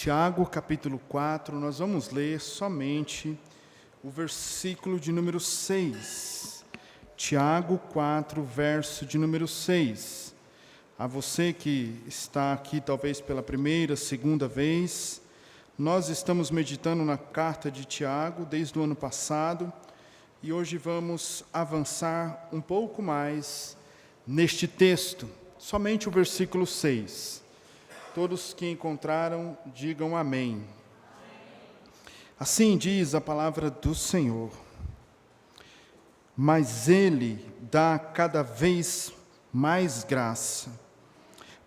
Tiago, capítulo 4, nós vamos ler somente o versículo de número 6. Tiago 4, verso de número 6. A você que está aqui talvez pela primeira, segunda vez, nós estamos meditando na carta de Tiago desde o ano passado e hoje vamos avançar um pouco mais neste texto, somente o versículo 6. Todos que encontraram, digam amém. Assim diz a palavra do Senhor. Mas Ele dá cada vez mais graça.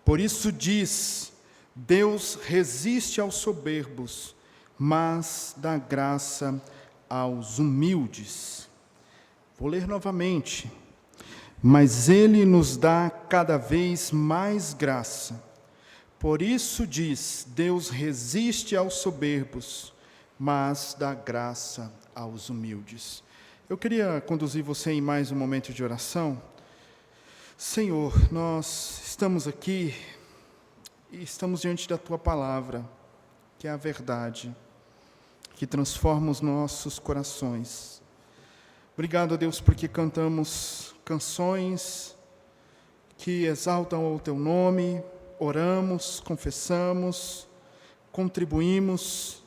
Por isso diz, Deus resiste aos soberbos, mas dá graça aos humildes. Vou ler novamente. Mas Ele nos dá cada vez mais graça. Por isso diz, Deus resiste aos soberbos, mas dá graça aos humildes. Eu queria conduzir você em mais um momento de oração. Senhor, nós estamos aqui e estamos diante da Tua palavra, que é a verdade, que transforma os nossos corações. Obrigado, Deus, porque cantamos canções que exaltam o Teu nome, oramos, confessamos, contribuímos,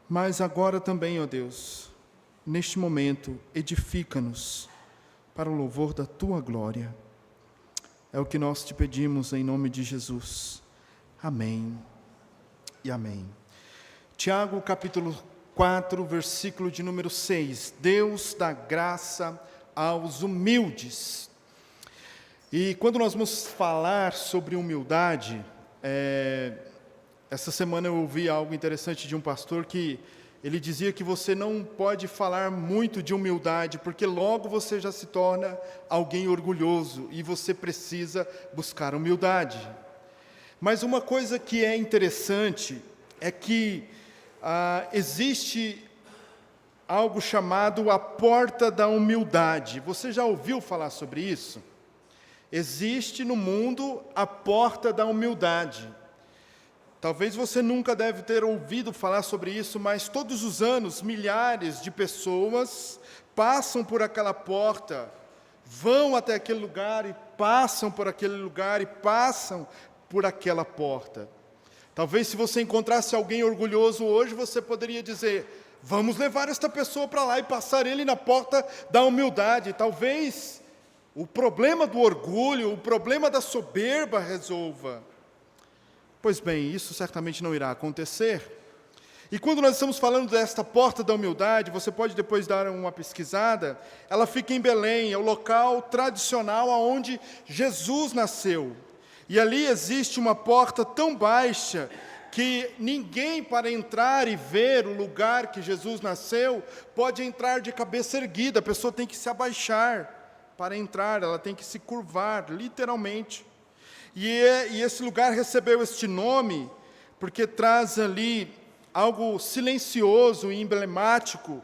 mas agora também, ó Deus, neste momento, edifica-nos para o louvor da Tua glória. É o que nós te pedimos em nome de Jesus. Amém e amém. Tiago, capítulo 4, versículo de número 6. Deus dá graça aos humildes. E quando nós vamos falar sobre humildade, essa semana eu ouvi algo interessante de um pastor que ele dizia que você não pode falar muito de humildade, porque logo você já se torna alguém orgulhoso e você precisa buscar humildade. Mas uma coisa que é interessante é que existe algo chamado a porta da humildade. Você já ouviu falar sobre isso? Existe no mundo a porta da humildade. Talvez você nunca deve ter ouvido falar sobre isso, mas todos os anos milhares de pessoas passam por aquela porta, vão até aquele lugar e passam por aquele lugar e passam por aquela porta. Talvez se você encontrasse alguém orgulhoso hoje, você poderia dizer, vamos levar esta pessoa para lá e passar ele na porta da humildade. Talvez o problema do orgulho, o problema da soberba resolva. Pois bem, isso certamente não irá acontecer. E quando nós estamos falando desta porta da humildade, você pode depois dar uma pesquisada, ela fica em Belém, é o local tradicional onde Jesus nasceu. E ali existe uma porta tão baixa que ninguém, para entrar e ver o lugar que Jesus nasceu, pode entrar de cabeça erguida, a pessoa tem que se abaixar para entrar, ela tem que se curvar, literalmente. E esse lugar recebeu este nome porque traz ali algo silencioso e emblemático,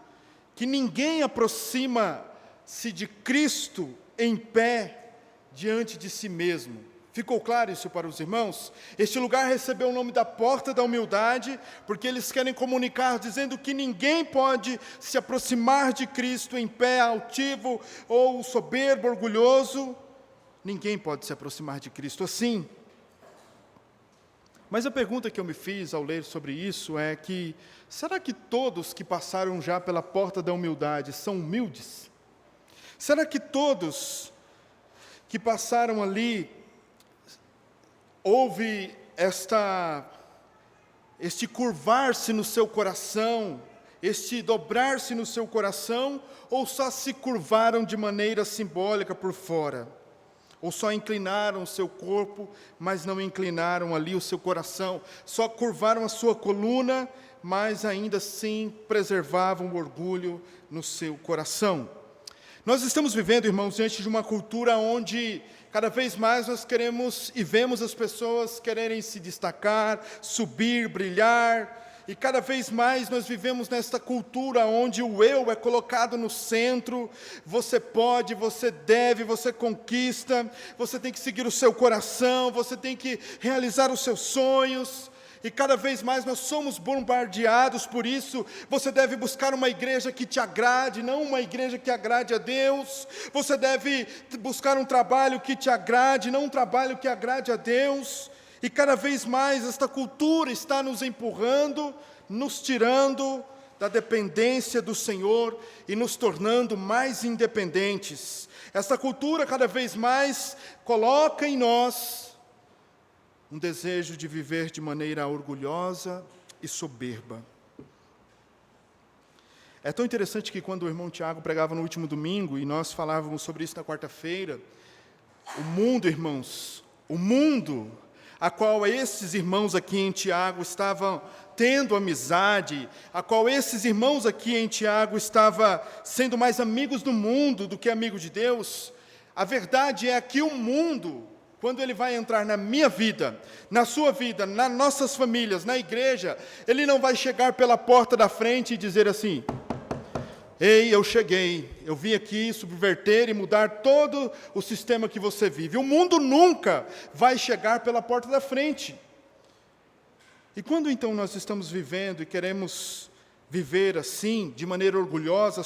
que ninguém aproxima-se de Cristo em pé diante de si mesmo. Ficou claro isso para os irmãos? Este lugar recebeu o nome da porta da humildade, porque eles querem comunicar dizendo que ninguém pode se aproximar de Cristo em pé, altivo ou soberbo, orgulhoso. Ninguém pode se aproximar de Cristo assim. Mas a pergunta que eu me fiz ao ler sobre isso é que, será que todos que passaram já pela porta da humildade são humildes? Será que todos que passaram ali, houve este curvar-se no seu coração, este dobrar-se no seu coração, ou só se curvaram de maneira simbólica por fora? Ou só inclinaram o seu corpo, mas não inclinaram ali o seu coração, só curvaram a sua coluna, mas ainda assim preservavam o orgulho no seu coração. Nós estamos vivendo, irmãos, diante de uma cultura onde cada vez mais nós queremos e vemos as pessoas quererem se destacar, subir, brilhar, e cada vez mais nós vivemos nesta cultura onde o eu é colocado no centro. Você pode, você deve, você conquista, você tem que seguir o seu coração, você tem que realizar os seus sonhos. e cada vez mais nós somos bombardeados por isso. Você deve buscar uma igreja que te agrade, não uma igreja que agrade a Deus. Você deve buscar um trabalho que te agrade, não um trabalho que agrade a Deus. E cada vez mais esta cultura está nos empurrando, nos tirando da dependência do Senhor e nos tornando mais independentes. Esta cultura cada vez mais coloca em nós um desejo de viver de maneira orgulhosa e soberba. É tão interessante que quando o irmão Tiago pregava no último domingo, e nós falávamos sobre isso na quarta-feira, o mundo, irmãos, o mundo a qual esses irmãos aqui em Tiago estavam tendo amizade, a qual esses irmãos aqui em Tiago estavam sendo mais amigos do mundo do que amigos de Deus, a verdade é que o mundo, quando ele vai entrar na minha vida, na sua vida, nas nossas famílias, na igreja, ele não vai chegar pela porta da frente e dizer assim: ei, eu cheguei, eu vim aqui subverter e mudar todo o sistema que você vive. O mundo nunca vai chegar pela porta da frente. E quando então nós estamos vivendo e queremos viver assim, de maneira orgulhosa,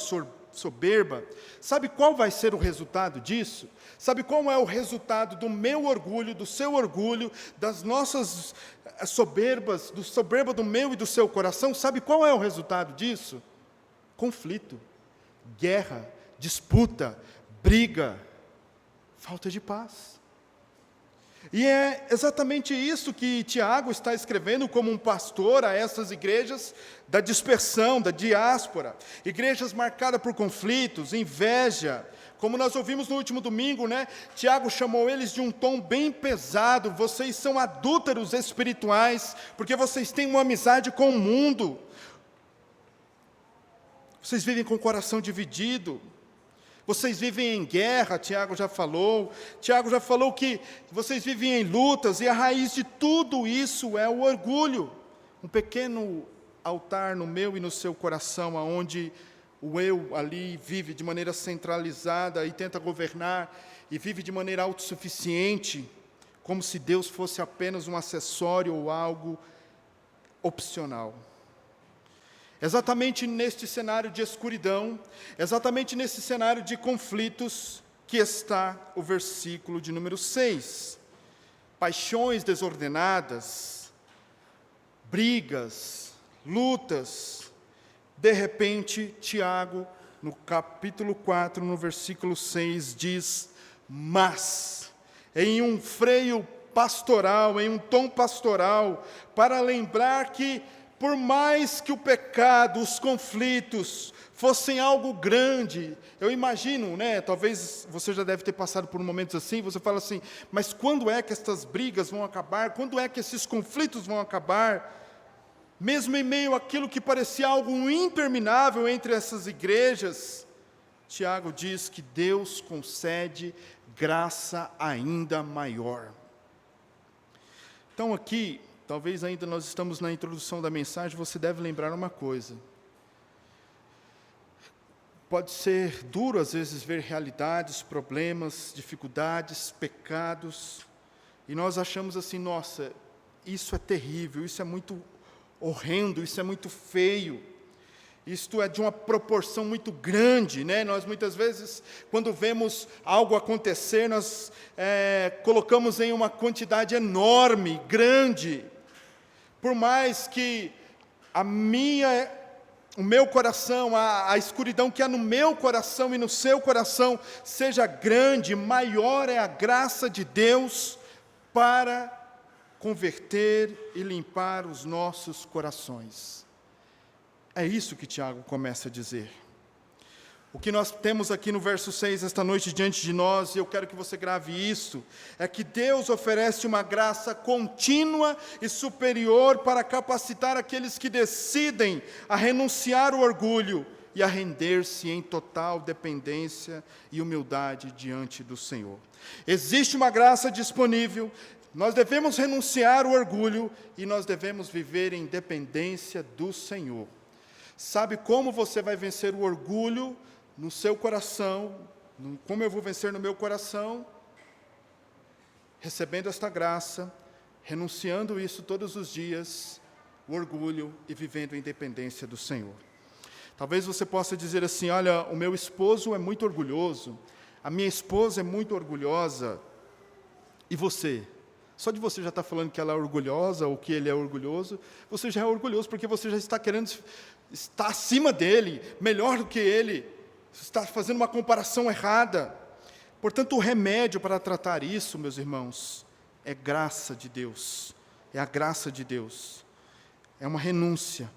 soberba, sabe qual vai ser o resultado disso? Sabe qual é o resultado do meu orgulho, do seu orgulho, das nossas soberbas, do soberba do meu e do seu coração? Sabe qual é o resultado disso? Conflito, guerra, disputa, briga, falta de paz. E é exatamente isso que Tiago está escrevendo como um pastor a essas igrejas da dispersão, da diáspora. Igrejas marcadas por conflitos, inveja. Como nós ouvimos no último domingo, né? Tiago chamou eles de um tom bem pesado. Vocês são adúlteros espirituais, porque vocês têm uma amizade com o mundo. Vocês vivem com o coração dividido. Vocês vivem em guerra, Tiago já falou. Tiago já falou que vocês vivem em lutas, e a raiz de tudo isso é o orgulho. Um pequeno altar no meu e no seu coração, onde o eu ali vive de maneira centralizada e tenta governar, e vive de maneira autossuficiente, como se Deus fosse apenas um acessório ou algo opcional. Exatamente neste cenário de escuridão, exatamente nesse cenário de conflitos, que está o versículo de número 6. Paixões desordenadas, brigas, lutas. De repente, Tiago, no capítulo 4, no versículo 6, diz: mas, em um freio pastoral, em um tom pastoral, para lembrar que, por mais que o pecado, os conflitos, fossem algo grande, eu imagino, né, talvez você já deve ter passado por momentos assim, você fala assim: mas quando é que estas brigas vão acabar? Quando é que esses conflitos vão acabar? Mesmo em meio àquilo que parecia algo interminável entre essas igrejas, Tiago diz que Deus concede graça ainda maior. Então aqui, talvez ainda nós estamos na introdução da mensagem, você deve lembrar uma coisa. Pode ser duro às vezes ver realidades, problemas, dificuldades, pecados, e nós achamos assim: nossa, isso é terrível, isso é muito horrendo, isso é muito feio, isto é de uma proporção muito grande, né? Nós muitas vezes, quando vemos algo acontecer, nós colocamos em uma quantidade enorme, grande. Por mais que o meu coração, a escuridão que há no meu coração e no seu coração seja grande, maior é a graça de Deus para converter e limpar os nossos corações. É isso que Tiago começa a dizer. O que nós temos aqui no verso 6, esta noite diante de nós, e eu quero que você grave isso, é que Deus oferece uma graça contínua e superior para capacitar aqueles que decidem a renunciar ao orgulho e a render-se em total dependência e humildade diante do Senhor. Existe uma graça disponível, nós devemos renunciar ao orgulho e nós devemos viver em dependência do Senhor. Sabe como você vai vencer o orgulho no seu coração? Como eu vou vencer no meu coração? Recebendo esta graça, renunciando isso todos os dias, o orgulho, e vivendo a independência do Senhor. Talvez você possa dizer assim: olha, o meu esposo é muito orgulhoso, a minha esposa é muito orgulhosa, e você? Só de você já estar falando que ela é orgulhosa ou que ele é orgulhoso, você já é orgulhoso, porque você já está querendo estar acima dele, melhor do que ele, você está fazendo uma comparação errada. Portanto, o remédio para tratar isso, meus irmãos, é graça de Deus, é a graça de Deus, é uma renúncia,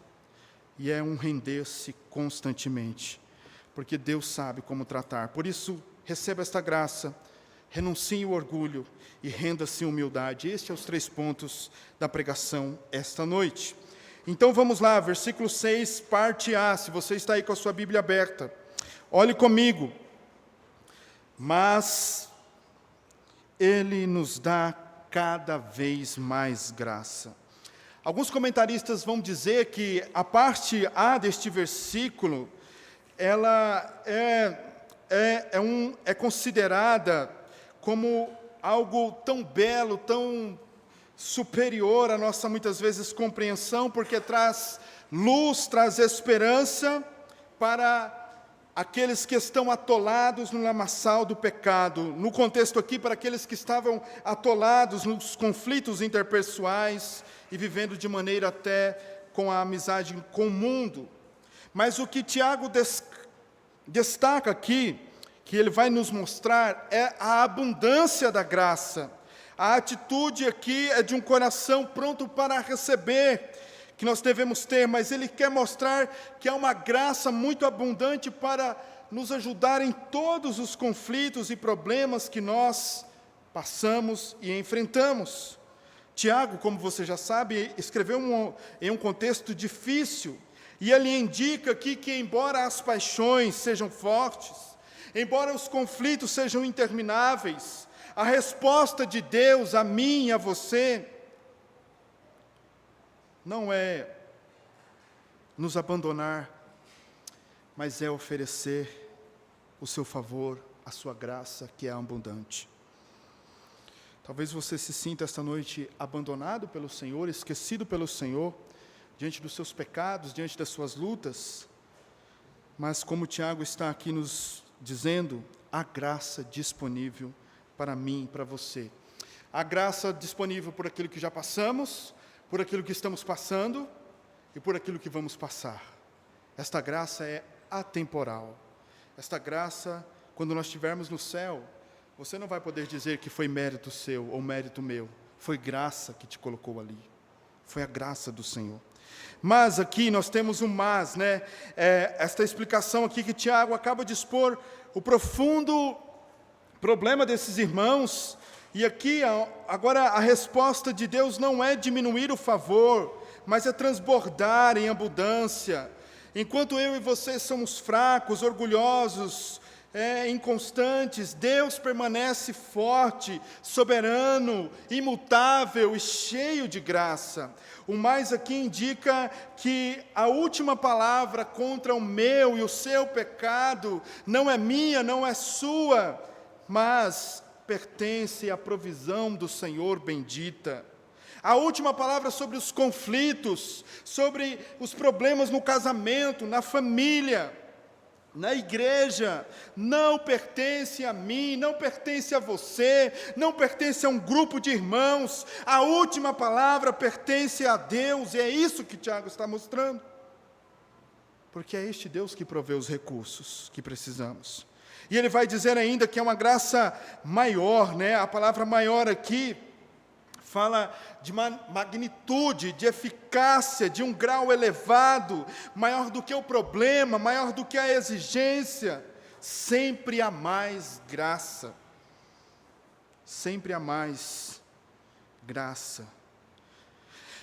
e é um render-se constantemente, porque Deus sabe como tratar. Por isso, receba esta graça, renuncie o orgulho e renda-se em humildade. Estes são os 3 pontos da pregação esta noite. Então vamos lá, versículo 6, parte A, se você está aí com a sua Bíblia aberta. Olhe comigo. Mas Ele nos dá cada vez mais graça. Alguns comentaristas vão dizer que a parte A deste versículo, ela é considerada como algo tão belo, tão superior à nossa, muitas vezes, compreensão, porque traz luz, traz esperança para aqueles que estão atolados no lamaçal do pecado. No contexto aqui, para aqueles que estavam atolados nos conflitos interpessoais e vivendo de maneira até com a amizade com o mundo. Mas o que Tiago destaca aqui, que ele vai nos mostrar, é a abundância da graça. A atitude aqui é de um coração pronto para receber, que nós devemos ter, mas ele quer mostrar que há uma graça muito abundante para nos ajudar em todos os conflitos e problemas que nós passamos e enfrentamos. Tiago, como você já sabe, escreveu em um contexto difícil, e ele indica aqui que, embora as paixões sejam fortes, embora os conflitos sejam intermináveis, a resposta de Deus a mim e a você não é nos abandonar, mas é oferecer o seu favor, a sua graça, que é abundante. Talvez você se sinta esta noite abandonado pelo Senhor, esquecido pelo Senhor, diante dos seus pecados, diante das suas lutas, mas como Tiago está aqui nos dizendo, a graça disponível para mim e para você. A graça disponível por aquilo que já passamos, por aquilo que estamos passando e por aquilo que vamos passar. Esta graça é atemporal. Esta graça, quando nós estivermos no céu, você não vai poder dizer que foi mérito seu ou mérito meu. Foi graça que te colocou ali. Foi a graça do Senhor. Mas aqui nós temos um mas, né? Esta explicação aqui que Tiago acaba de expor, o profundo problema desses irmãos. E aqui, agora, a resposta de Deus não é diminuir o favor, mas é transbordar em abundância. Enquanto eu e você somos fracos, orgulhosos, inconstantes, Deus permanece forte, soberano, imutável e cheio de graça. O mais aqui indica que a última palavra contra o meu e o seu pecado não é minha, não é sua, mas pertence à provisão do Senhor bendita. A última palavra sobre os conflitos, sobre os problemas no casamento, na família, na igreja, não pertence a mim, não pertence a você, não pertence a um grupo de irmãos. A última palavra pertence a Deus, e é isso que Tiago está mostrando. Porque é este Deus que provê os recursos que precisamos. E ele vai dizer ainda que é uma graça maior, né? A palavra maior aqui fala de magnitude, de eficácia, de um grau elevado, maior do que o problema, maior do que a exigência. Sempre há mais graça. Sempre há mais graça.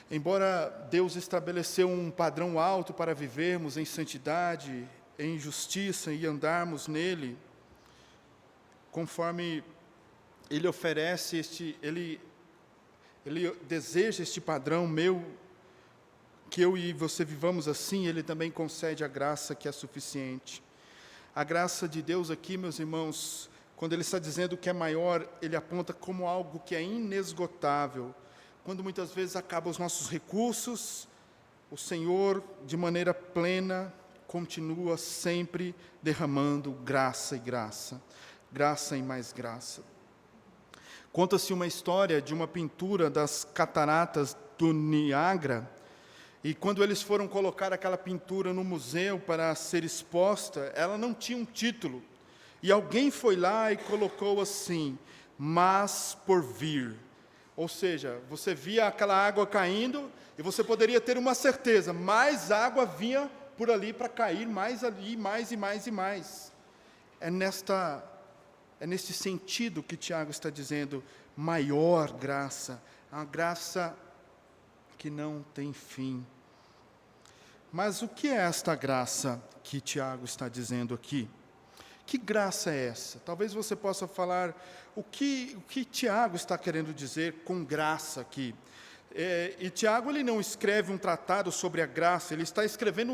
Embora Deus estabeleceu um padrão alto para vivermos em santidade, em justiça e andarmos nele, conforme Ele oferece Ele deseja este padrão que eu e você vivamos assim, Ele também concede a graça que é suficiente. A graça de Deus aqui, meus irmãos, quando Ele está dizendo que é maior, Ele aponta como algo que é inesgotável, quando muitas vezes acabam os nossos recursos, o Senhor, de maneira plena, continua sempre derramando graça e graça, graça e mais graça. Conta-se uma história de uma pintura das cataratas do Niágara, e quando eles foram colocar aquela pintura no museu para ser exposta, ela não tinha um título. E alguém foi lá e colocou assim, mas por vir. Ou seja, você via aquela água caindo e você poderia ter uma certeza, mais água vinha por ali para cair, mais ali, mais e mais e mais. É nesse sentido que Tiago está dizendo, maior graça, a graça que não tem fim. Mas o que é esta graça que Tiago está dizendo aqui? Que graça é essa? Talvez você possa falar o que Tiago está querendo dizer com graça aqui. E Tiago ele não escreve um tratado sobre a graça, ele está escrevendo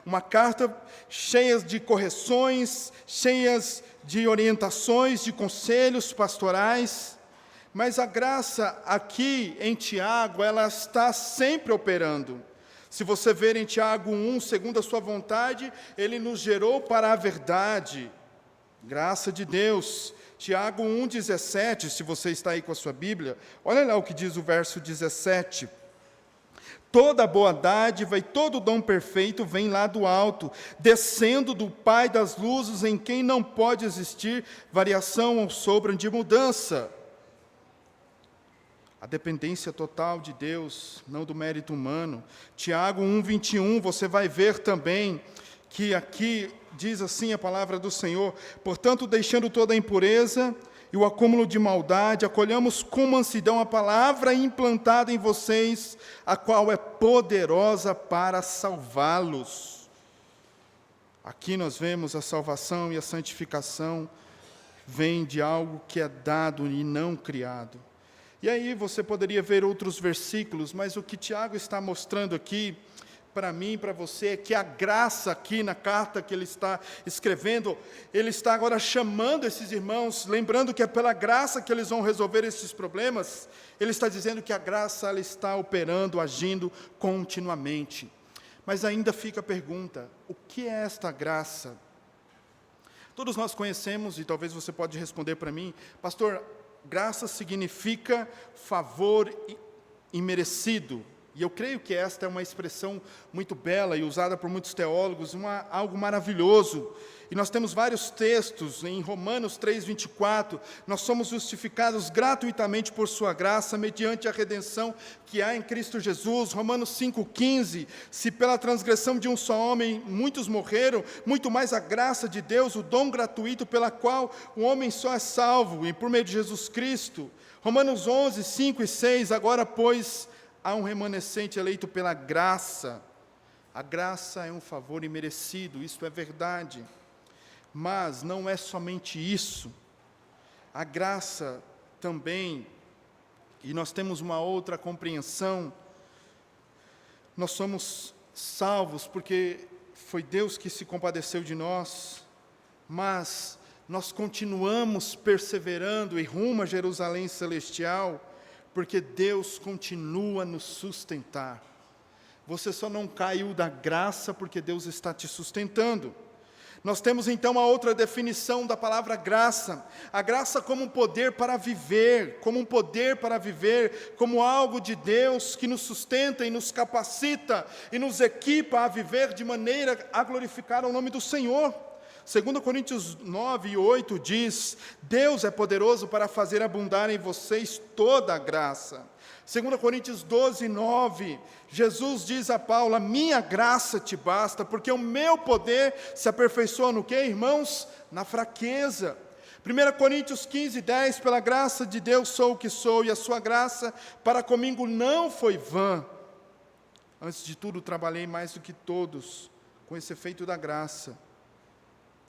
uma carta cheia de correções, cheias de orientações, de conselhos pastorais. Mas a graça aqui em Tiago, ela está sempre operando. Se você ver em Tiago 1, segundo a sua vontade, ele nos gerou para a verdade. Graça de Deus. Tiago 1,17, se você está aí com a sua Bíblia, olha lá o que diz o verso 17. Toda boa dádiva e todo dom perfeito vem lá do alto, descendo do Pai das luzes, em quem não pode existir variação ou sombra de mudança. A dependência total de Deus, não do mérito humano. Tiago 1,21, você vai ver também que aqui diz assim a palavra do Senhor: portanto, deixando toda a impureza e o acúmulo de maldade, acolhamos com mansidão a palavra implantada em vocês, a qual é poderosa para salvá-los. Aqui nós vemos a salvação e a santificação vem de algo que é dado e não criado. E aí você poderia ver outros versículos, mas o que Tiago está mostrando aqui, para mim e para você, é que a graça aqui na carta que ele está escrevendo, ele está agora chamando esses irmãos, lembrando que é pela graça que eles vão resolver esses problemas. Ele está dizendo que a graça ela está operando, agindo continuamente. Mas ainda fica a pergunta, o que é esta graça? Todos nós conhecemos, e talvez você pode responder para mim, pastor, graça significa favor imerecido. E eu creio que esta é uma expressão muito bela e usada por muitos teólogos, algo maravilhoso. E nós temos vários textos, em Romanos 3,24, nós somos justificados gratuitamente por sua graça, mediante a redenção que há em Cristo Jesus. Romanos 5,15, se pela transgressão de um só homem muitos morreram, muito mais a graça de Deus, o dom gratuito pela qual o homem só é salvo, e por meio de Jesus Cristo. Romanos 11, 5 e 6, agora pois há um remanescente eleito pela graça. A graça é um favor imerecido, isso é verdade. Mas não é somente isso. A graça também, e nós temos uma outra compreensão, nós somos salvos porque foi Deus que se compadeceu de nós, mas nós continuamos perseverando e rumo a Jerusalém celestial, porque Deus continua a nos sustentar. Você só não caiu da graça porque Deus está te sustentando. Nós temos então a outra definição da palavra graça. A graça como um poder para viver, como algo de Deus que nos sustenta e nos capacita e nos equipa a viver de maneira a glorificar o nome do Senhor. 2 Coríntios 9:8 diz, Deus é poderoso para fazer abundar em vocês toda a graça. 2 Coríntios 12:9, Jesus diz a Paulo, a minha graça te basta, porque o meu poder se aperfeiçoa no quê, irmãos? Na fraqueza. 1 Coríntios 15:10, pela graça de Deus sou o que sou, e a sua graça para comigo não foi vã. Antes de tudo, trabalhei mais do que todos, com esse efeito da graça.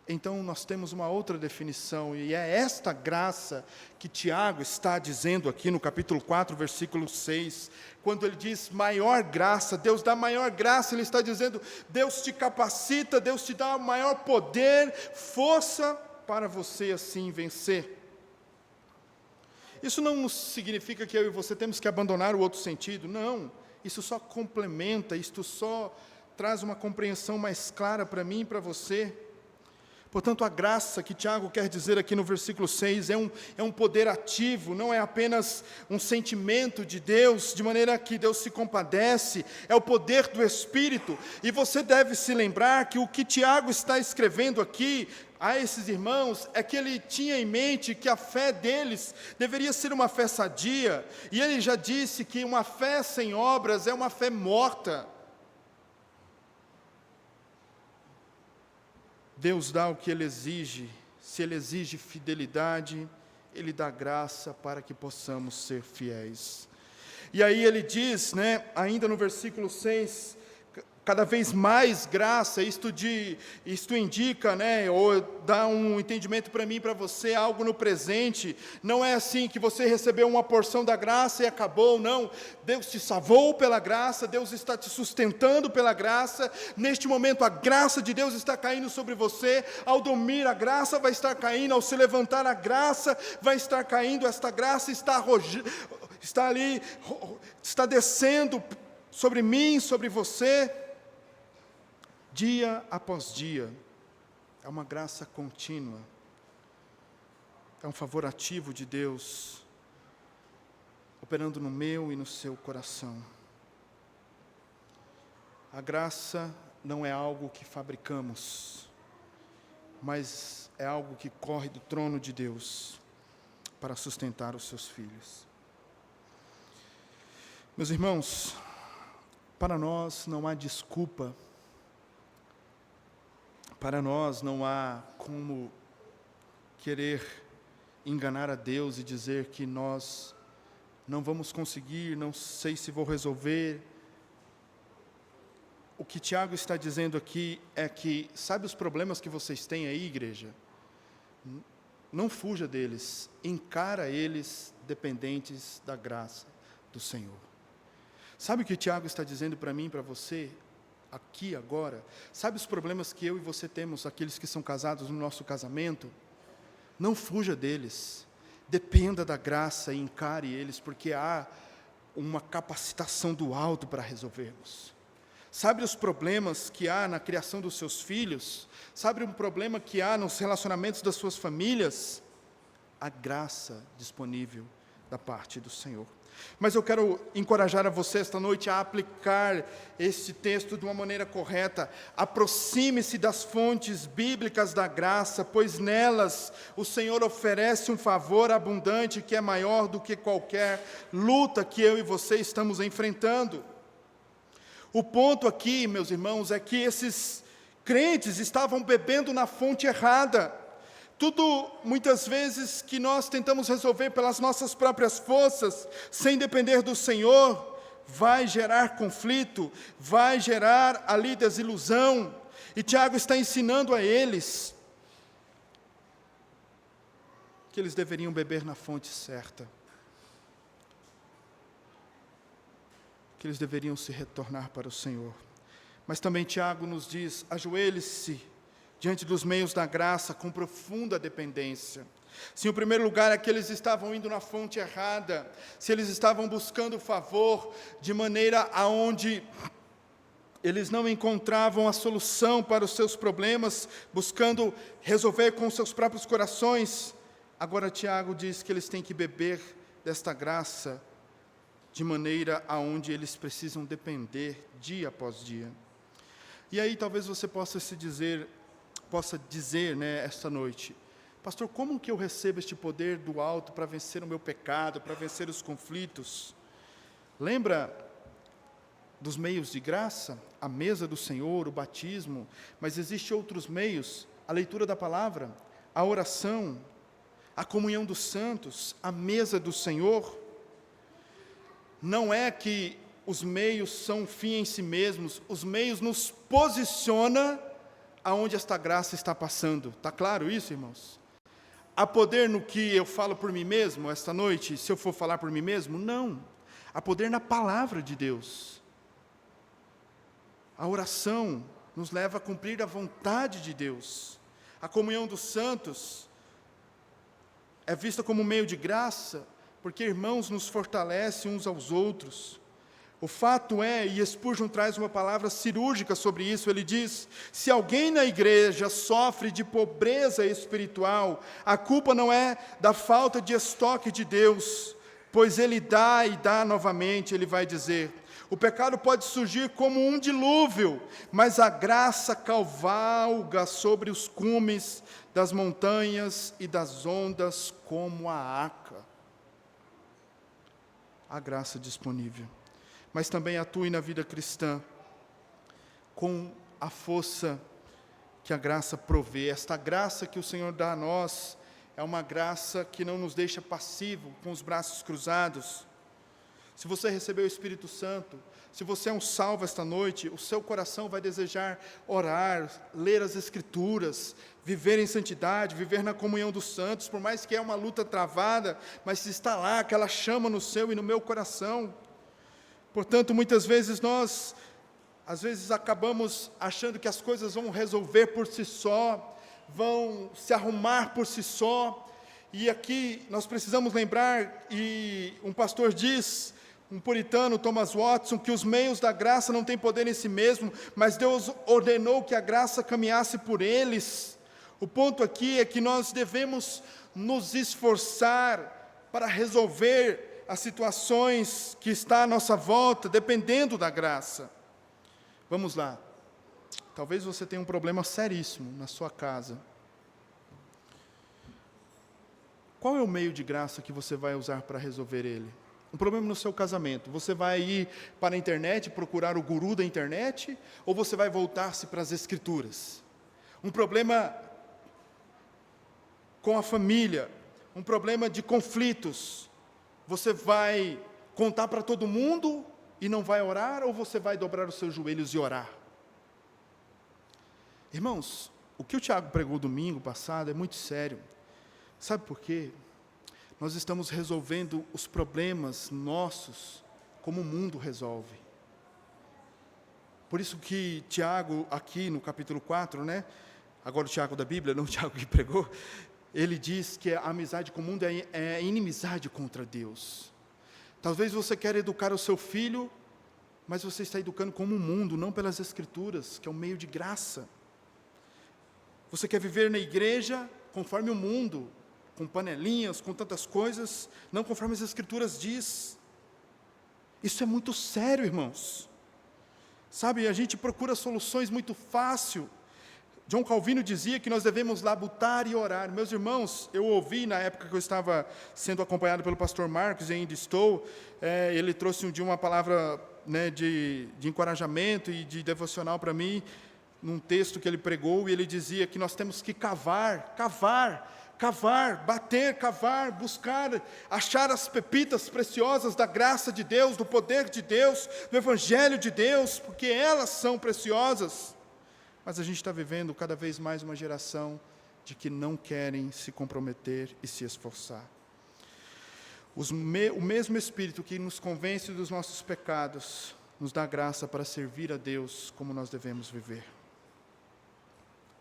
Então, nós temos uma outra definição, e é esta graça que Tiago está dizendo aqui no capítulo 4, versículo 6, quando ele diz maior graça, Deus dá maior graça, ele está dizendo, Deus te capacita, Deus te dá maior poder, força para você assim vencer. Isso não significa que eu e você temos que abandonar o outro sentido, não. Isso só complementa, isto só traz uma compreensão mais clara para mim e para você. Portanto, a graça que Tiago quer dizer aqui no versículo 6 é um poder ativo, não é apenas um sentimento de Deus, de maneira que Deus se compadece, é o poder do Espírito. E você deve se lembrar que o que Tiago está escrevendo aqui a esses irmãos é que ele tinha em mente que a fé deles deveria ser uma fé sadia, e ele já disse que uma fé sem obras é uma fé morta. Deus dá o que Ele exige. Se Ele exige fidelidade, Ele dá graça para que possamos ser fiéis. E aí Ele diz, ainda no versículo 6, cada vez mais graça, isto indica, ou dá um entendimento para mim e para você, algo no presente. Não é assim que você recebeu uma porção da graça e acabou, não. Deus te salvou pela graça, Deus está te sustentando pela graça. Neste momento a graça de Deus está caindo sobre você. Ao dormir a graça vai estar caindo, ao se levantar a graça vai estar caindo. Esta graça está ali, está descendo sobre mim, sobre você, dia após dia. É uma graça contínua, é um favor ativo de Deus, operando no meu e no seu coração. A graça não é algo que fabricamos, mas é algo que corre do trono de Deus para sustentar os seus filhos. Meus irmãos, para nós não há desculpa, para nós não há como querer enganar a Deus e dizer que nós não vamos conseguir, não sei se vou resolver. O que Tiago está dizendo aqui é que, sabe os problemas que vocês têm aí, igreja? Não fuja deles, encara eles dependentes da graça do Senhor. Sabe o que Tiago está dizendo para mim e para você? Aqui, agora, sabe os problemas que eu e você temos, aqueles que são casados no nosso casamento? Não fuja deles, dependa da graça e encare eles, porque há uma capacitação do alto para resolvermos. Sabe os problemas que há na criação dos seus filhos? Sabe um problema que há nos relacionamentos das suas famílias? A graça disponível da parte do Senhor. Mas eu quero encorajar a você esta noite a aplicar este texto de uma maneira correta. Aproxime-se das fontes bíblicas da graça, pois nelas o Senhor oferece um favor abundante que é maior do que qualquer luta que eu e você estamos enfrentando. O ponto aqui, meus irmãos, é que esses crentes estavam bebendo na fonte errada. Tudo, muitas vezes, que nós tentamos resolver pelas nossas próprias forças, sem depender do Senhor, vai gerar conflito, vai gerar ali desilusão. E Tiago está ensinando a eles que eles deveriam beber na fonte certa, que eles deveriam se retornar para o Senhor. Mas também Tiago nos diz: ajoelhe-se diante dos meios da graça com profunda dependência. Se em primeiro lugar é que eles estavam indo na fonte errada, se eles estavam buscando favor de maneira aonde eles não encontravam a solução para os seus problemas, buscando resolver com seus próprios corações, agora Tiago diz que eles têm que beber desta graça de maneira aonde eles precisam depender dia após dia. E aí talvez você possa dizer, esta noite: pastor, como que eu recebo este poder do alto para vencer o meu pecado, para vencer os conflitos? Lembra dos meios de graça? A mesa do Senhor, o batismo, mas existem outros meios: a leitura da palavra, a oração, a comunhão dos santos, a mesa do Senhor. Não é que os meios são fim em si mesmos, os meios nos posicionam aonde esta graça está passando. Está claro isso, irmãos? Há poder no que eu falo por mim mesmo esta noite, se eu for falar por mim mesmo? Não. Há poder na palavra de Deus. A oração nos leva a cumprir a vontade de Deus. A comunhão dos santos é vista como meio de graça, porque irmãos nos fortalecem uns aos outros. O fato é, e Spurgeon traz uma palavra cirúrgica sobre isso, ele diz: se alguém na igreja sofre de pobreza espiritual, a culpa não é da falta de estoque de Deus, pois Ele dá e dá novamente, ele vai dizer. O pecado pode surgir como um dilúvio, mas a graça cavalga sobre os cumes das montanhas e das ondas como a arca. A graça disponível. Mas também atue na vida cristã com a força que a graça provê. Esta graça que o Senhor dá a nós é uma graça que não nos deixa passivo, com os braços cruzados. Se você recebeu o Espírito Santo, se você é um salvo esta noite, o seu coração vai desejar orar, ler as Escrituras, viver em santidade, viver na comunhão dos santos, por mais que é uma luta travada, mas está lá, aquela chama no seu e no meu coração. Portanto, muitas vezes nós, acabamos achando que as coisas vão resolver por si só, vão se arrumar por si só, e aqui nós precisamos lembrar, e um pastor diz, um puritano, Thomas Watson, que os meios da graça não têm poder em si mesmo, mas Deus ordenou que a graça caminhasse por eles. O ponto aqui é que nós devemos nos esforçar para resolver as situações que está à nossa volta, dependendo da graça. Vamos lá. Talvez você tenha um problema seríssimo na sua casa. Qual é o meio de graça que você vai usar para resolver ele? Um problema no seu casamento. Você vai ir para a internet, procurar o guru da internet, ou você vai voltar-se para as Escrituras? Um problema com a família, um problema de conflitos. Você vai contar para todo mundo e não vai orar, ou você vai dobrar os seus joelhos e orar? Irmãos, o que o Tiago pregou domingo passado é muito sério. Sabe por quê? Nós estamos resolvendo os problemas nossos como o mundo resolve. Por isso que Tiago, aqui no capítulo 4, agora o Tiago da Bíblia, não o Tiago que pregou, ele diz que a amizade com o mundo é inimizade contra Deus. Talvez você queira educar o seu filho, mas você está educando como o mundo, não pelas Escrituras, que é um meio de graça. Você quer viver na igreja conforme o mundo, com panelinhas, com tantas coisas, não conforme as Escrituras diz. Isso é muito sério, irmãos. Sabe, a gente procura soluções muito fácil. John Calvino dizia que nós devemos labutar e orar. Meus irmãos, eu ouvi na época que eu estava sendo acompanhado pelo pastor Marcos, e ainda estou, ele trouxe um dia uma palavra de encorajamento e de devocional para mim, num texto que ele pregou, e ele dizia que nós temos que cavar, bater, buscar, achar as pepitas preciosas da graça de Deus, do poder de Deus, do Evangelho de Deus, porque elas são preciosas. Mas a gente está vivendo cada vez mais uma geração de que não querem se comprometer e se esforçar. O mesmo Espírito que nos convence dos nossos pecados, nos dá graça para servir a Deus como nós devemos viver.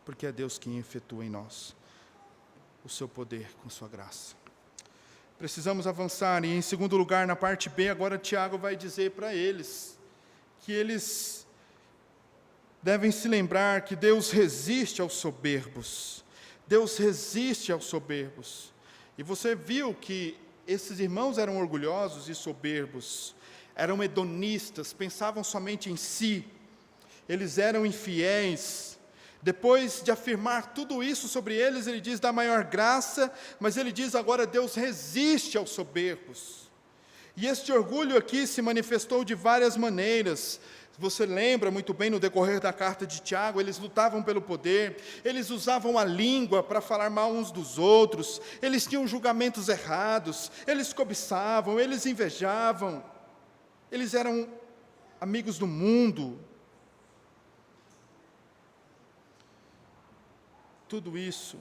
Porque é Deus quem efetua em nós o seu poder com sua graça. Precisamos avançar, e em segundo lugar, na parte B, agora Tiago vai dizer para eles, que eles devem se lembrar que Deus resiste aos soberbos. Deus resiste aos soberbos. E você viu que esses irmãos eram orgulhosos e soberbos, eram hedonistas, pensavam somente em si, eles eram infiéis. Depois de afirmar tudo isso sobre eles, ele diz da maior graça, mas ele diz agora Deus resiste aos soberbos. E este orgulho aqui se manifestou de várias maneiras. Você lembra muito bem no decorrer da carta de Tiago, eles lutavam pelo poder, eles usavam a língua para falar mal uns dos outros, eles tinham julgamentos errados, eles cobiçavam, eles invejavam, eles eram amigos do mundo. Tudo isso,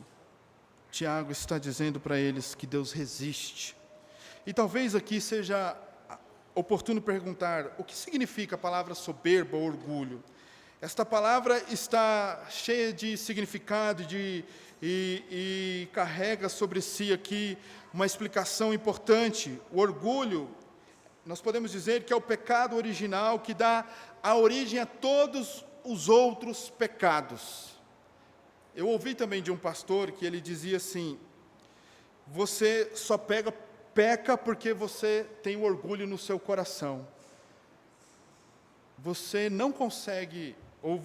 Tiago está dizendo para eles que Deus resiste. E talvez aqui seja oportuno perguntar, o que significa a palavra soberba ou orgulho? Esta palavra está cheia de significado e carrega sobre si aqui uma explicação importante. O orgulho, nós podemos dizer que é o pecado original que dá a origem a todos os outros pecados. Eu ouvi também de um pastor que ele dizia assim: você só peca porque você tem o orgulho no seu coração. Você não consegue, ou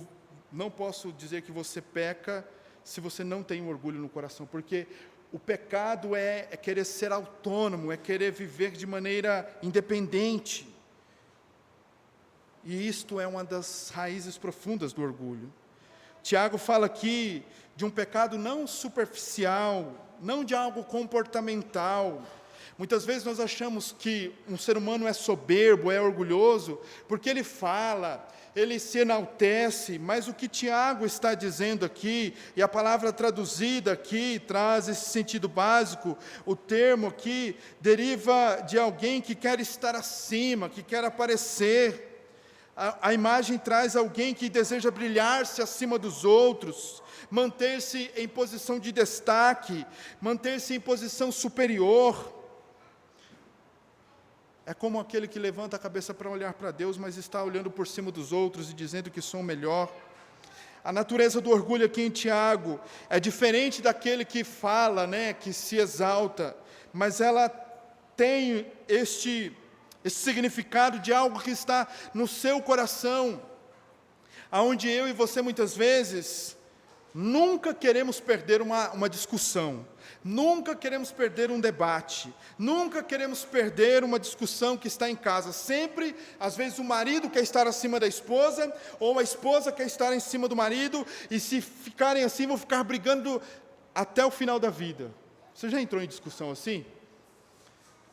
não posso dizer que você peca se você não tem o orgulho no coração, porque o pecado é querer ser autônomo, é querer viver de maneira independente. E isto é uma das raízes profundas do orgulho. Tiago fala aqui de um pecado não superficial, não de algo comportamental. Muitas vezes nós achamos que um ser humano é soberbo, é orgulhoso, porque ele fala, ele se enaltece, mas o que Tiago está dizendo aqui, e a palavra traduzida aqui traz esse sentido básico, o termo aqui deriva de alguém que quer estar acima, que quer aparecer. A imagem traz alguém que deseja brilhar-se acima dos outros, manter-se em posição de destaque, manter-se em posição superior. É como aquele que levanta a cabeça para olhar para Deus, mas está olhando por cima dos outros e dizendo que são melhor. A natureza do orgulho aqui em Tiago é diferente daquele que fala, que se exalta, mas ela tem esse significado de algo que está no seu coração, aonde eu e você muitas vezes nunca queremos perder uma discussão, nunca queremos perder um debate, nunca queremos perder uma discussão que está em casa. Sempre, às vezes, o marido quer estar acima da esposa, ou a esposa quer estar em cima do marido, e se ficarem assim, vão ficar brigando até o final da vida. Você já entrou em discussão assim?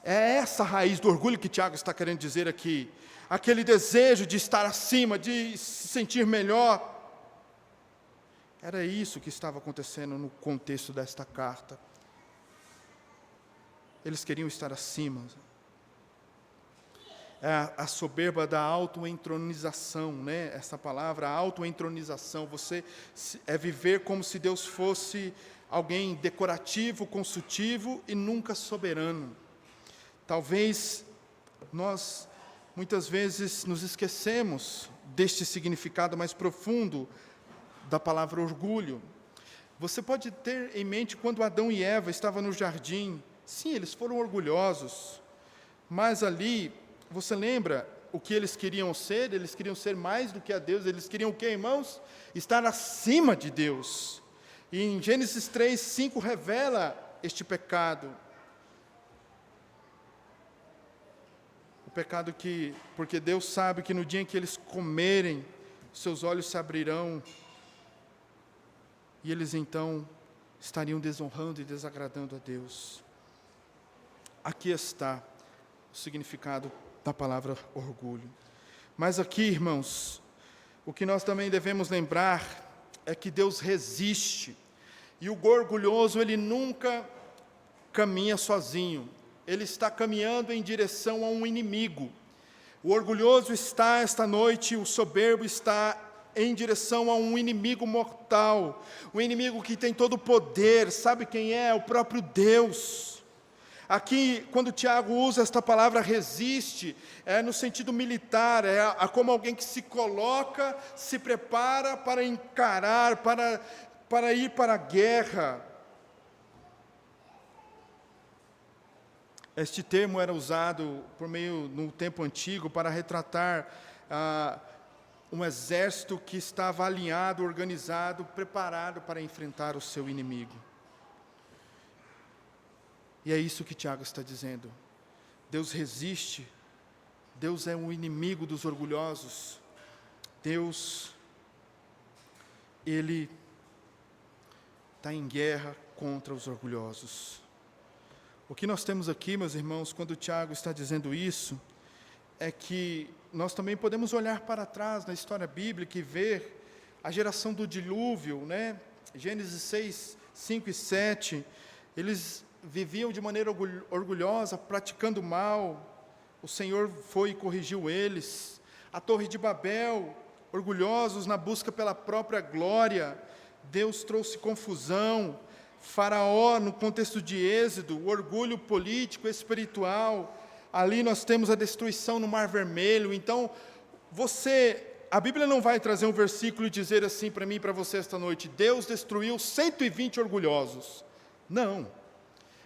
É essa a raiz do orgulho que Tiago está querendo dizer aqui. Aquele desejo de estar acima, de se sentir melhor. Era isso que estava acontecendo no contexto desta carta. Eles queriam estar acima. É a soberba da autoentronização, Essa palavra, autoentronização. Você é viver como se Deus fosse alguém decorativo, consultivo e nunca soberano. Talvez nós, muitas vezes, nos esquecemos deste significado mais profundo da palavra orgulho. Você pode ter em mente quando Adão e Eva estavam no jardim. Sim, eles foram orgulhosos, mas ali, você lembra o que eles queriam ser? Eles queriam ser mais do que a Deus. Eles queriam o quê, irmãos? Estar acima de Deus. E em Gênesis 3:5 revela este pecado. Pecado porque Deus sabe que no dia em que eles comerem, seus olhos se abrirão, e eles então estariam desonrando e desagradando a Deus. Aqui está o significado da palavra orgulho. Mas aqui, irmãos, o que nós também devemos lembrar é que Deus resiste, e o orgulhoso, ele nunca caminha sozinho. Ele está caminhando em direção a um inimigo. O orgulhoso está esta noite, o soberbo está em direção a um inimigo mortal, um inimigo que tem todo o poder. Sabe quem é? O próprio Deus. Aqui, quando Tiago usa esta palavra resiste, é no sentido militar, é como alguém que se coloca, se prepara para encarar, para ir para a guerra. Este termo era usado no tempo antigo para retratar um exército que estava alinhado, organizado, preparado para enfrentar o seu inimigo. E é isso que Tiago está dizendo. Deus resiste, Deus é um inimigo dos orgulhosos. Deus, Ele está em guerra contra os orgulhosos. O que nós temos aqui, meus irmãos, quando Tiago está dizendo isso, é que nós também podemos olhar para trás na história bíblica e ver a geração do dilúvio, Gênesis 6, 5 e 7, eles viviam de maneira orgulhosa, praticando mal. O Senhor foi e corrigiu eles. A Torre de Babel, orgulhosos na busca pela própria glória. Deus trouxe confusão. Faraó, no contexto de Êxodo, o orgulho político, espiritual. Ali nós temos a destruição no Mar Vermelho. Então, a Bíblia não vai trazer um versículo e dizer assim para mim e para você esta noite: Deus destruiu 120 orgulhosos. Não.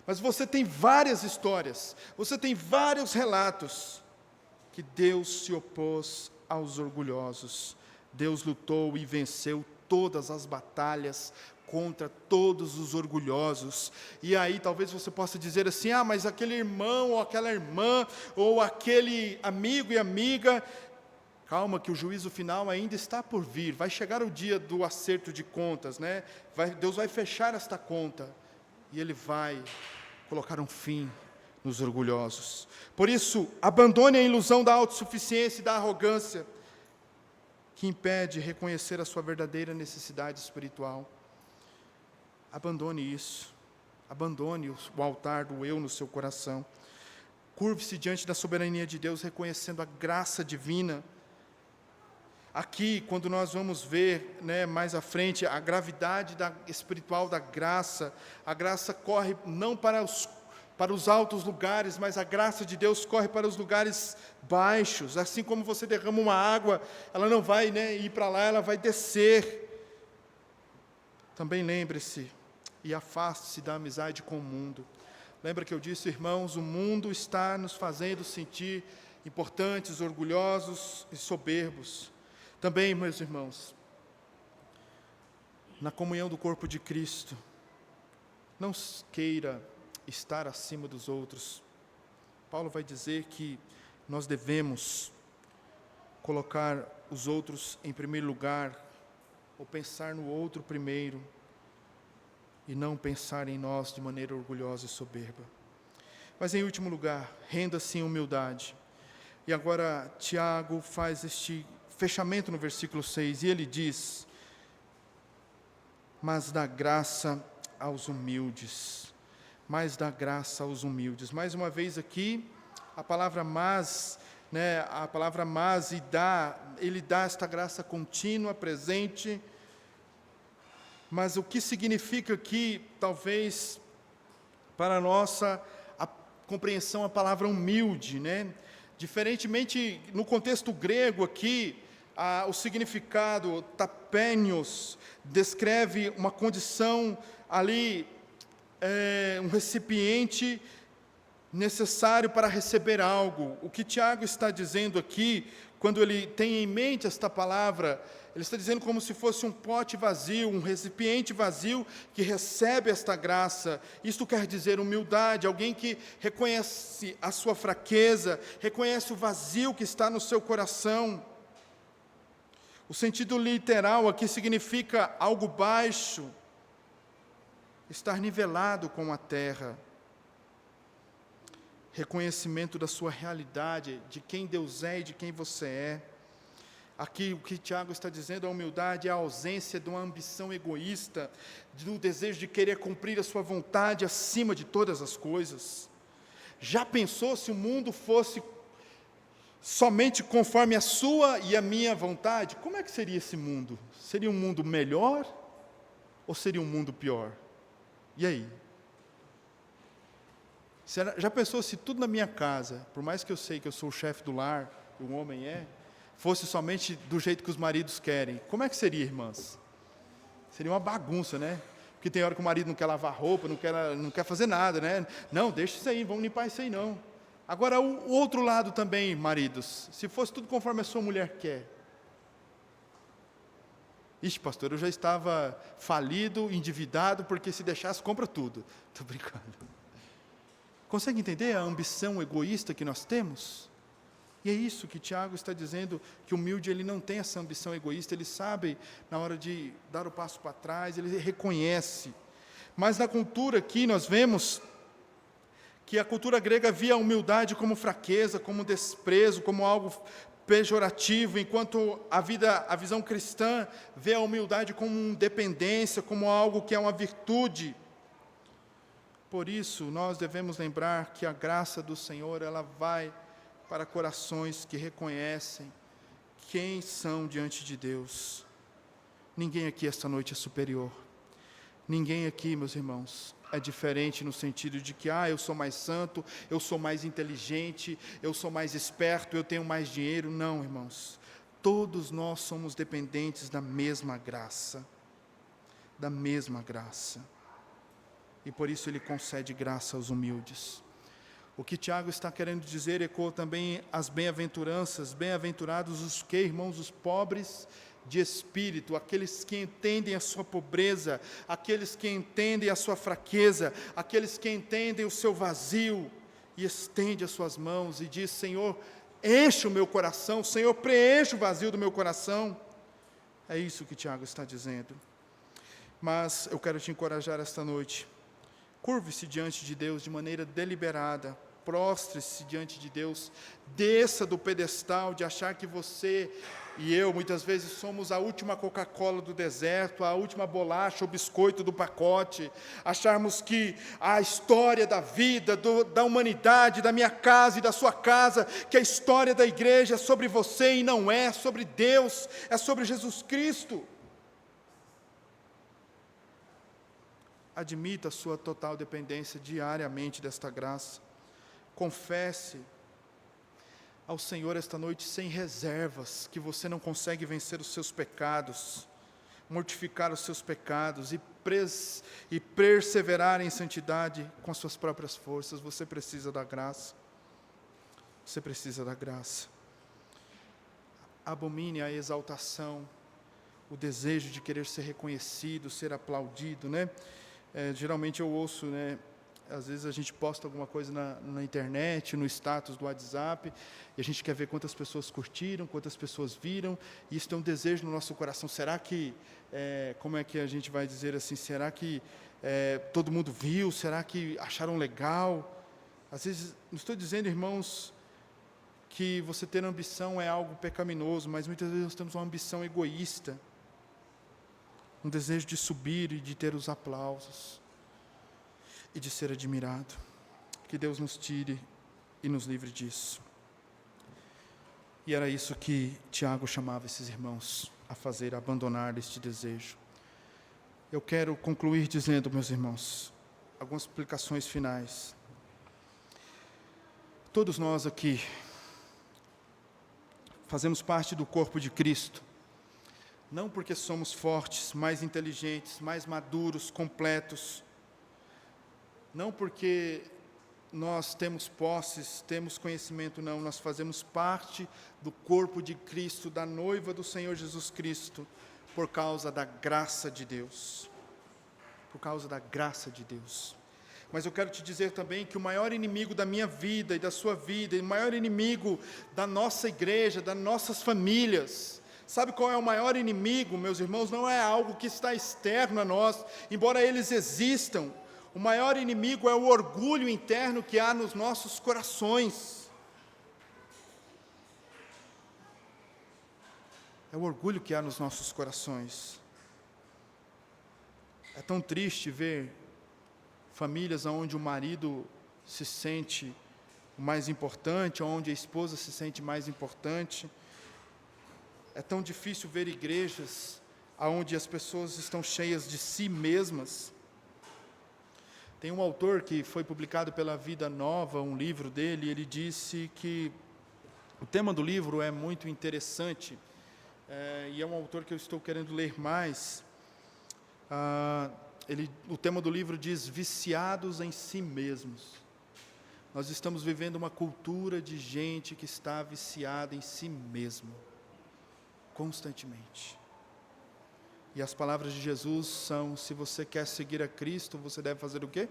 Mas você tem várias histórias, você tem vários relatos que Deus se opôs aos orgulhosos. Deus lutou e venceu todas as batalhas contra todos os orgulhosos. E aí talvez você possa dizer assim: mas aquele irmão ou aquela irmã, ou aquele amigo e amiga. Calma, que o juízo final ainda está por vir. Vai chegar o dia do acerto de contas, né? Deus vai fechar esta conta. E Ele vai colocar um fim nos orgulhosos. Por isso, abandone a ilusão da autossuficiência e da arrogância, que impede reconhecer a sua verdadeira necessidade espiritual. Abandone isso. Abandone o altar do eu no seu coração. Curve-se diante da soberania de Deus, reconhecendo a graça divina. Aqui, quando nós vamos ver, mais à frente, a gravidade espiritual da graça, a graça corre não para os altos lugares, mas a graça de Deus corre para os lugares baixos. Assim como você derrama uma água, ela não vai ir para lá, ela vai descer. Também lembre-se e afaste-se da amizade com o mundo. Lembra que eu disse, irmãos, o mundo está nos fazendo sentir importantes, orgulhosos e soberbos. Também, meus irmãos, na comunhão do corpo de Cristo, não queira estar acima dos outros. Paulo vai dizer que nós devemos colocar os outros em primeiro lugar, ou pensar no outro primeiro, e não pensar em nós de maneira orgulhosa e soberba. Mas em último lugar, renda-se em humildade. E agora Tiago faz este fechamento no versículo 6, e ele diz: mas dá graça aos humildes. Mas dá graça aos humildes. Mais uma vez aqui, a palavra mas, e dá, ele dá esta graça contínua, presente. Mas o que significa aqui, talvez, para a nossa compreensão, a palavra humilde, Diferentemente, no contexto grego aqui, o significado tapenios descreve uma condição ali, um recipiente necessário para receber algo. O que Tiago está dizendo aqui, quando ele tem em mente esta palavra, ele está dizendo como se fosse um pote vazio, um recipiente vazio que recebe esta graça. Isto quer dizer humildade, alguém que reconhece a sua fraqueza, reconhece o vazio que está no seu coração. O sentido literal aqui significa algo baixo, estar nivelado com a terra. Reconhecimento da sua realidade, de quem Deus é e de quem você é. Aqui o que Tiago está dizendo, a humildade é a ausência de uma ambição egoísta, do desejo de querer cumprir a sua vontade acima de todas as coisas. Já pensou se o mundo fosse somente conforme a sua e a minha vontade? Como é que seria esse mundo? Seria um mundo melhor ou seria um mundo pior? E aí? Já pensou se tudo na minha casa, por mais que eu sei que eu sou o chefe do lar, e o homem fosse somente do jeito que os maridos querem? Como é que seria, irmãs? Seria uma bagunça, Porque tem hora que o marido não quer lavar roupa, não quer fazer nada, Não, deixa isso aí, vamos limpar isso aí não. Agora, o outro lado também, maridos, se fosse tudo conforme a sua mulher quer. Ixi, pastor, eu já estava falido, endividado, porque se deixasse, compra tudo. Estou brincando. Consegue entender a ambição egoísta que nós temos? E é isso que Tiago está dizendo, que o humilde ele não tem essa ambição egoísta, ele sabe, na hora de dar o passo para trás, ele reconhece. Mas na cultura aqui nós vemos que a cultura grega via a humildade como fraqueza, como desprezo, como algo pejorativo, enquanto a visão cristã vê a humildade como dependência, como algo que é uma virtude. Por isso, nós devemos lembrar que a graça do Senhor, ela vai para corações que reconhecem quem são diante de Deus. Ninguém aqui esta noite é superior. Ninguém aqui, meus irmãos, é diferente no sentido de que, eu sou mais santo, eu sou mais inteligente, eu sou mais esperto, eu tenho mais dinheiro. Não, irmãos. Todos nós somos dependentes da mesma graça. Da mesma graça. E por isso Ele concede graça aos humildes. O que Tiago está querendo dizer ecoa também as bem-aventuranças. Bem-aventurados os que, irmãos, os pobres de espírito, aqueles que entendem a sua pobreza, aqueles que entendem a sua fraqueza, aqueles que entendem o seu vazio, e estende as suas mãos e diz: Senhor, enche o meu coração, Senhor, preenche o vazio do meu coração. É isso que Tiago está dizendo. Mas eu quero te encorajar esta noite. Curve-se diante de Deus de maneira deliberada, prostre-se diante de Deus, desça do pedestal de achar que você e eu, muitas vezes, somos a última Coca-Cola do deserto, a última bolacha ou biscoito do pacote, acharmos que a história da vida, da humanidade, da minha casa e da sua casa, que a história da igreja é sobre você e não é sobre Deus, é sobre Jesus Cristo. Admita a sua total dependência diariamente desta graça. Confesse ao Senhor esta noite sem reservas que você não consegue vencer os seus pecados, mortificar os seus pecados e perseverar em santidade com as suas próprias forças. Você precisa da graça. Você precisa da graça. Abomine a exaltação, o desejo de querer ser reconhecido, ser aplaudido, né? Geralmente eu ouço, né? Às vezes a gente posta alguma coisa na internet, no status do WhatsApp, e a gente quer ver quantas pessoas curtiram, quantas pessoas viram, e isso tem um desejo no nosso coração. Será que, como é que a gente vai dizer assim, será que todo mundo viu? Será que acharam legal? Às vezes, não estou dizendo, irmãos, que você ter ambição é algo pecaminoso, mas muitas vezes nós temos uma ambição egoísta, um desejo de subir e de ter os aplausos, e de ser admirado. Que Deus nos tire e nos livre disso. E era isso que Tiago chamava esses irmãos a fazer, a abandonar este desejo. Eu quero concluir dizendo, meus irmãos, algumas explicações finais. Todos nós aqui fazemos parte do corpo de Cristo, não porque somos fortes, mais inteligentes, mais maduros, completos, não porque nós temos posses, temos conhecimento, não. Nós fazemos parte do corpo de Cristo, da noiva do Senhor Jesus Cristo, por causa da graça de Deus. Por causa da graça de Deus. Mas eu quero te dizer também que o maior inimigo da minha vida e da sua vida, e o maior inimigo da nossa igreja, das nossas famílias, sabe qual é o maior inimigo, meus irmãos? Não é algo que está externo a nós, embora eles existam. O maior inimigo é o orgulho interno que há nos nossos corações. É o orgulho que há nos nossos corações. É tão triste ver famílias onde o marido se sente o mais importante, onde a esposa se sente mais importante. É tão difícil ver igrejas onde as pessoas estão cheias de si mesmas. Tem um autor que foi publicado pela Vida Nova, um livro dele, ele disse que o tema do livro é muito interessante, e é um autor que eu estou querendo ler mais. O tema do livro diz: viciados em si mesmos. Nós estamos vivendo uma cultura de gente que está viciada em si mesmo, constantemente. E as palavras de Jesus são: se você quer seguir a Cristo, você deve fazer o quê?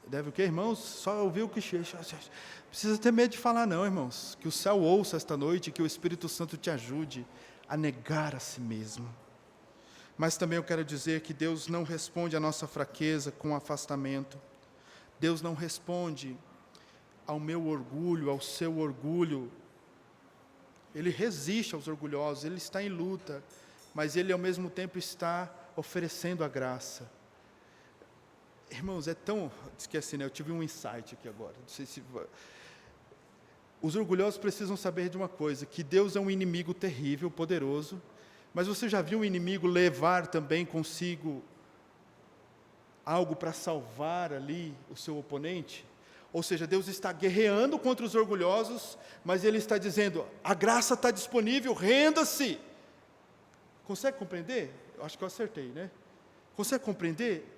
Deve o quê, irmãos? Só ouvir o que precisa ter medo de falar não, irmãos. Que o céu ouça esta noite, que o Espírito Santo te ajude a negar a si mesmo. Mas também eu quero dizer que Deus não responde à nossa fraqueza com afastamento. Deus não responde ao meu orgulho, ao seu orgulho. Ele resiste aos orgulhosos, Ele está em luta, mas Ele ao mesmo tempo está oferecendo a graça. Irmãos, é tão... Esqueci, né? Eu tive um insight aqui agora. Não sei se... Os orgulhosos precisam saber de uma coisa, que Deus é um inimigo terrível, poderoso, mas você já viu o inimigo levar também consigo algo para salvar ali o seu oponente? Ou seja, Deus está guerreando contra os orgulhosos, mas Ele está dizendo, a graça está disponível, renda-se. Consegue compreender? Eu acho que eu acertei, né? Consegue compreender?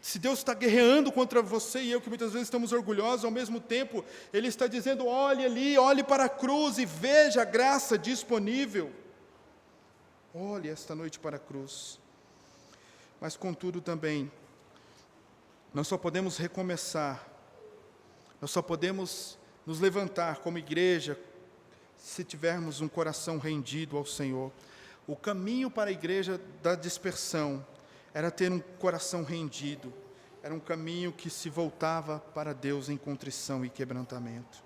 Se Deus está guerreando contra você e eu, que muitas vezes estamos orgulhosos, ao mesmo tempo, Ele está dizendo, olhe ali, olhe para a cruz e veja a graça disponível. Olhe esta noite para a cruz. Mas contudo também, nós só podemos recomeçar, nós só podemos nos levantar como igreja, se tivermos um coração rendido ao Senhor. O caminho para a igreja da dispersão era ter um coração rendido, era um caminho que se voltava para Deus em contrição e quebrantamento.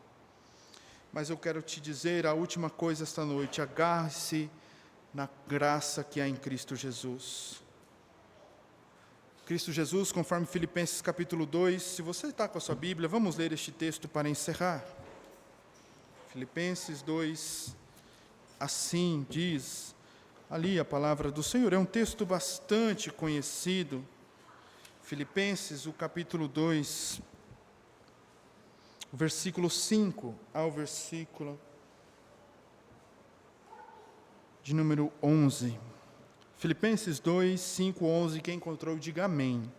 Mas eu quero te dizer a última coisa esta noite, agarre-se na graça que há em Cristo Jesus. Cristo Jesus, conforme Filipenses capítulo 2, se você está com a sua Bíblia, vamos ler este texto para encerrar. Filipenses 2, assim diz ali a palavra do Senhor, é um texto bastante conhecido. Filipenses, o capítulo 2, o versículo 5 ao versículo de número 11. Filipenses 2, 5, 11, quem encontrou, diga amém.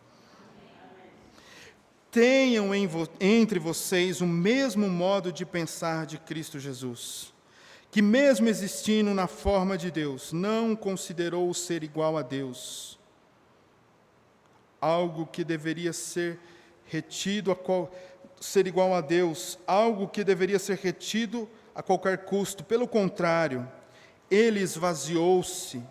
Tenham entre vocês o mesmo modo de pensar de Cristo Jesus, que mesmo existindo na forma de Deus, não considerou o ser igual a Deus, algo que deveria ser retido ser igual a Deus, algo que deveria ser retido a qualquer custo. Pelo contrário, Ele esvaziou-se,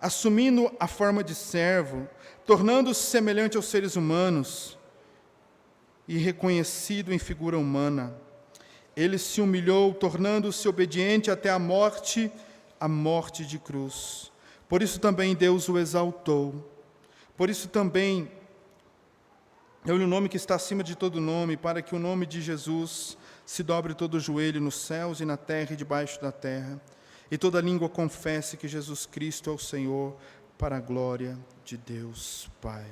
assumindo a forma de servo, tornando-se semelhante aos seres humanos e reconhecido em figura humana. Ele se humilhou, tornando-se obediente até a morte de cruz. Por isso também Deus o exaltou. Por isso também deu-lhe o nome que está acima de todo nome, para que o nome de Jesus se dobre todo o joelho nos céus e na terra e debaixo da terra, e toda língua confesse que Jesus Cristo é o Senhor, para a glória de Deus Pai.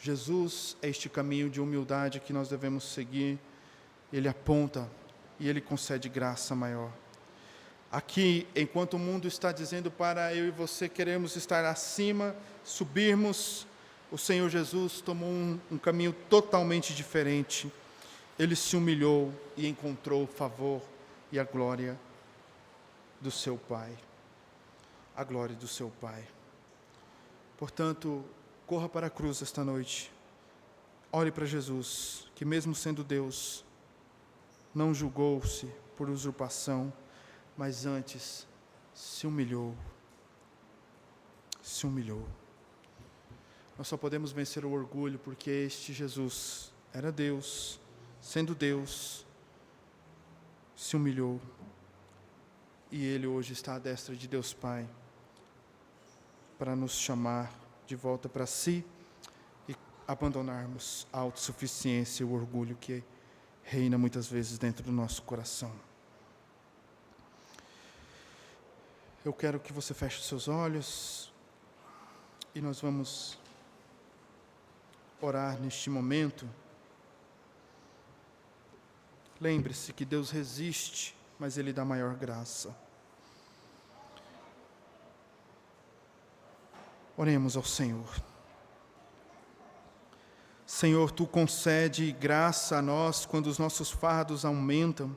Jesus é este caminho de humildade que nós devemos seguir. Ele aponta e Ele concede graça maior. Aqui, enquanto o mundo está dizendo para eu e você queremos estar acima, subirmos, o Senhor Jesus tomou um caminho totalmente diferente. Ele se humilhou e encontrou o favor e a glória do seu Pai. A glória do seu Pai. Portanto, corra para a cruz esta noite. Olhe para Jesus, que mesmo sendo Deus, não julgou-se por usurpação, mas antes se humilhou. Se humilhou. Nós só podemos vencer o orgulho porque este Jesus era Deus, sendo Deus, se humilhou. E Ele hoje está à destra de Deus Pai, para nos chamar de volta para si e abandonarmos a autossuficiência e o orgulho que reina muitas vezes dentro do nosso coração. Eu quero que você feche os seus olhos e nós vamos orar neste momento. Lembre-se que Deus resiste, mas Ele dá maior graça. Oremos ao Senhor. Senhor, Tu concede graça a nós quando os nossos fardos aumentam,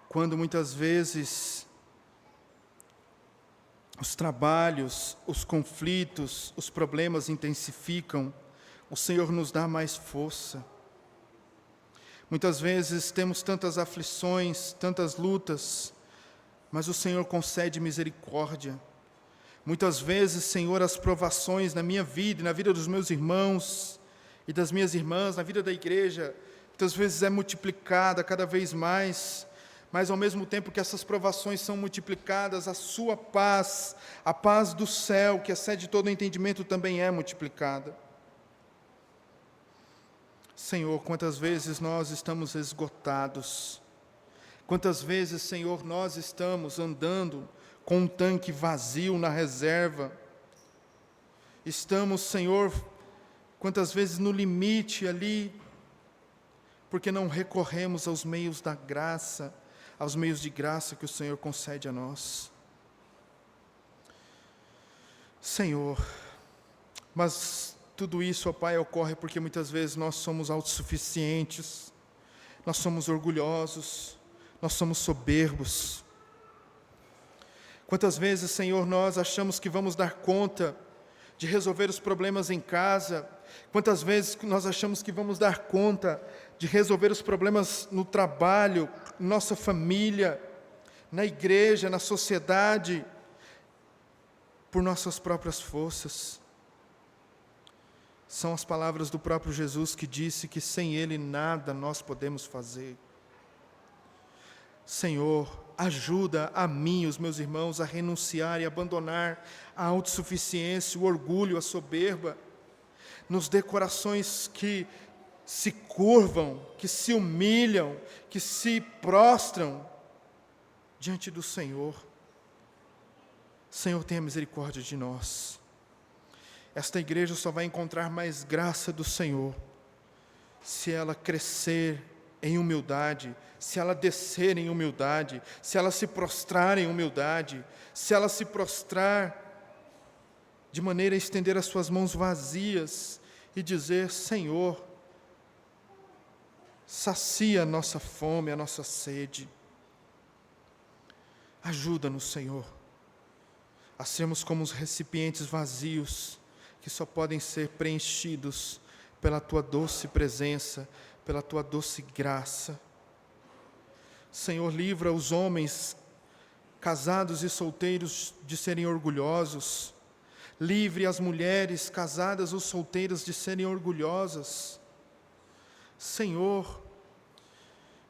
quando muitas vezes os trabalhos, os conflitos, os problemas intensificam, o Senhor nos dá mais força. Muitas vezes temos tantas aflições, tantas lutas, mas o Senhor concede misericórdia. Muitas vezes, Senhor, as provações na minha vida e na vida dos meus irmãos e das minhas irmãs, na vida da igreja, muitas vezes é multiplicada cada vez mais, mas ao mesmo tempo que essas provações são multiplicadas, a sua paz, a paz do céu, que excede todo entendimento, também é multiplicada. Senhor, quantas vezes nós estamos esgotados, quantas vezes, Senhor, nós estamos andando com um tanque vazio na reserva, estamos, Senhor, quantas vezes no limite ali, porque não recorremos aos meios da graça, aos meios de graça que o Senhor concede a nós. Senhor, mas tudo isso, ó Pai, ocorre porque muitas vezes nós somos autossuficientes, nós somos orgulhosos, nós somos soberbos. Quantas vezes, Senhor, nós achamos que vamos dar conta de resolver os problemas em casa, quantas vezes nós achamos que vamos dar conta de resolver os problemas no trabalho, nossa família, na igreja, na sociedade, por nossas próprias forças. São as palavras do próprio Jesus que disse que sem Ele nada nós podemos fazer. Senhor, ajuda a mim e os meus irmãos a renunciar e abandonar a autossuficiência, o orgulho, a soberba. Nos dê corações que se curvam, que se humilham, que se prostram diante do Senhor. Senhor, tenha misericórdia de nós. Esta igreja só vai encontrar mais graça do Senhor se ela crescer em humildade, se ela descer em humildade, se ela se prostrar em humildade, se ela se prostrar de maneira a estender as suas mãos vazias e dizer: Senhor, sacia a nossa fome, a nossa sede. Ajuda-nos, Senhor, a sermos como os recipientes vazios que só podem ser preenchidos pela Tua doce presença, pela Tua doce graça. Senhor, livra os homens casados e solteiros de serem orgulhosos. Livre as mulheres casadas ou solteiras de serem orgulhosas. Senhor,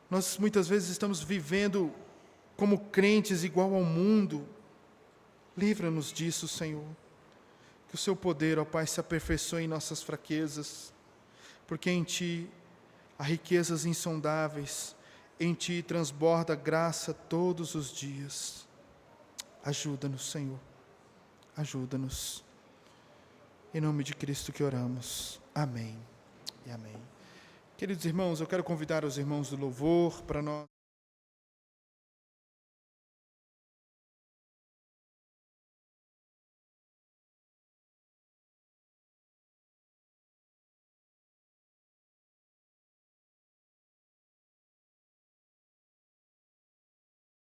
nós muitas vezes estamos vivendo como crentes igual ao mundo. Livra-nos disso, Senhor. Que o Seu poder, ó Pai, se aperfeiçoe em nossas fraquezas, porque em Ti há riquezas insondáveis, em Ti transborda graça todos os dias. Ajuda-nos, Senhor. Ajuda-nos. Em nome de Cristo que oramos. Amém e amém. Queridos irmãos, eu quero convidar os irmãos do louvor para nós